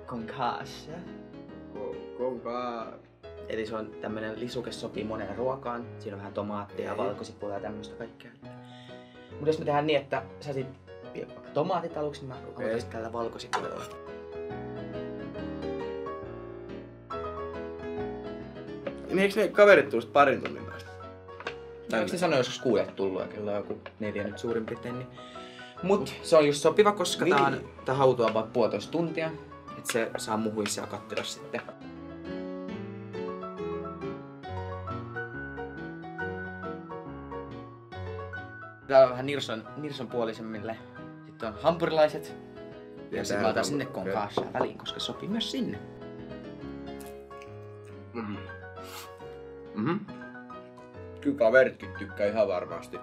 con cache. Eli se on tämmönen lisuke, sopii moneen ruokaan. Siinä on vähän tomaattia ja valkosipulaa ja tämmöstä kaikkea. Mutta jos me tehdään niin, että sä sit vaikka tomaatit aluksi, niin mä aloitan tällä valkosipulalla. Niin eikö ne kaverit tullut parin tunnin päästä? Eikö ne sano joskus 6 tullut ja kello on joku 4 nyt suurin piirtein. Niin. Mut se on just sopiva, koska tää hautua vaan 1,5 tuntia. Et se saa muhuissa ja kattilassa sitten. Täällä on vähän nirson puolisemmille. Sitten on hampurilaiset. Ja sitten laitetaan sinne con cachea väliin, koska sopii myös sinne. Kyllä kaveritkin tykkää ihan varmasti.